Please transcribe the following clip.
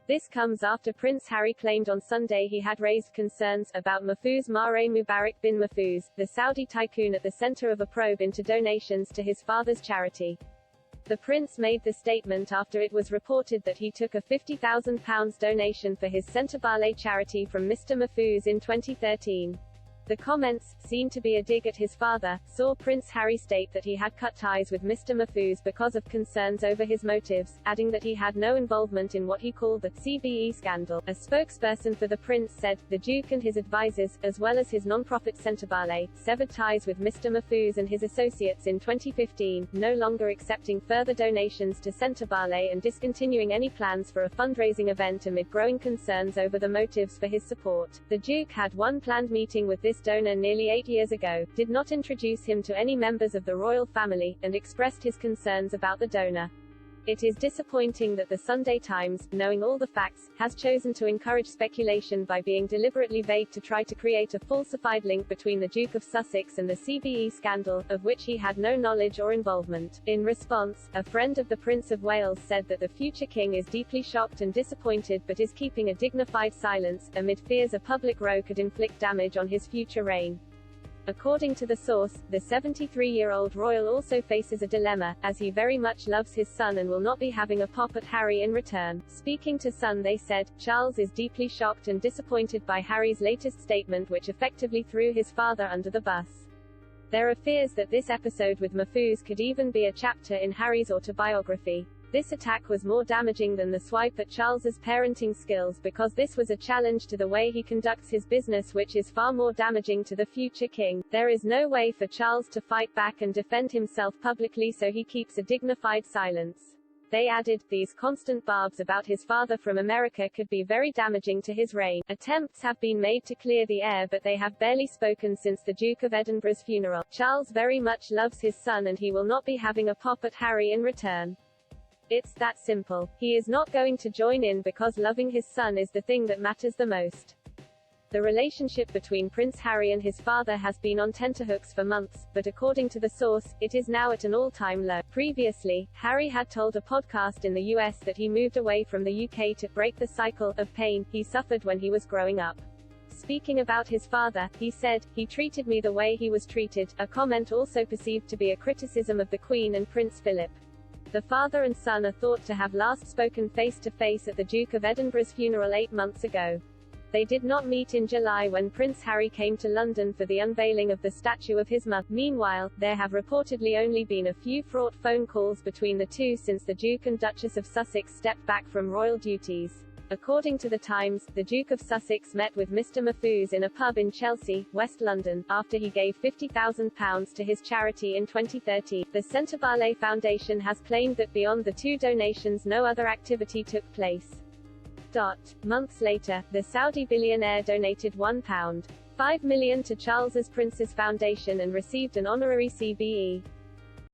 This comes after Prince Harry claimed on Sunday he had raised concerns about Mahfouz Mare Mubarak bin Mahfouz, the Saudi tycoon at the center of a probe into donations to his father's charity. The prince made the statement after it was reported that he took a £50,000 donation for his Centre Ballet charity from Mr. Mahfouz in 2013. The comments, seen to be a dig at his father, saw Prince Harry state that he had cut ties with Mr. Mahfouz because of concerns over his motives, adding that he had no involvement in what he called the CBE scandal. A spokesperson for the prince said, the Duke and his advisors, as well as his non-profit Centre Ballet, severed ties with Mr. Mahfouz and his associates in 2015, no longer accepting further donations to Centre Ballet and discontinuing any plans for a fundraising event amid growing concerns over the motives for his support. The Duke had one planned meeting with this donor nearly 8 years ago, did not introduce him to any members of the royal family, and expressed his concerns about the donor. It is disappointing that the Sunday Times, knowing all the facts, has chosen to encourage speculation by being deliberately vague to try to create a falsified link between the Duke of Sussex and the CBE scandal, of which he had no knowledge or involvement. In response, a friend of the Prince of Wales said that the future king is deeply shocked and disappointed but is keeping a dignified silence, amid fears a public row could inflict damage on his future reign. According to the source, the 73-year-old royal also faces a dilemma, as he very much loves his son and will not be having a pop at Harry in return. Speaking to Sun, they said, Charles is deeply shocked and disappointed by Harry's latest statement, which effectively threw his father under the bus. There are fears that this episode with Mahfouz could even be a chapter in Harry's autobiography. This attack was more damaging than the swipe at Charles's parenting skills because this was a challenge to the way he conducts his business, which is far more damaging to the future king. There is no way for Charles to fight back and defend himself publicly, so he keeps a dignified silence. They added, these constant barbs about his father from America could be very damaging to his reign. Attempts have been made to clear the air, but they have barely spoken since the Duke of Edinburgh's funeral. Charles very much loves his son and he will not be having a pop at Harry in return. It's that simple. He is not going to join in because loving his son is the thing that matters the most. The relationship between Prince Harry and his father has been on tenterhooks for months, but according to the source, it is now at an all-time low. Previously, Harry had told a podcast in the US that he moved away from the UK to break the cycle of pain he suffered when he was growing up. Speaking about his father, he said, he treated me the way he was treated, a comment also perceived to be a criticism of the Queen and Prince Philip. The father and son are thought to have last spoken face-to-face at the Duke of Edinburgh's funeral 8 months ago. They did not meet in July when Prince Harry came to London for the unveiling of the statue of his mother. Meanwhile, there have reportedly only been a few fraught phone calls between the two since the Duke and Duchess of Sussex stepped back from royal duties. According to the Times, the Duke of Sussex met with Mr. Mahfouz in a pub in Chelsea, West London, after he gave £50,000 to his charity in 2013. The Centre Ballet Foundation has claimed that beyond the two donations no other activity took place. Months later, the Saudi billionaire donated £1.5 million to Charles's Prince's Foundation and received an honorary CBE.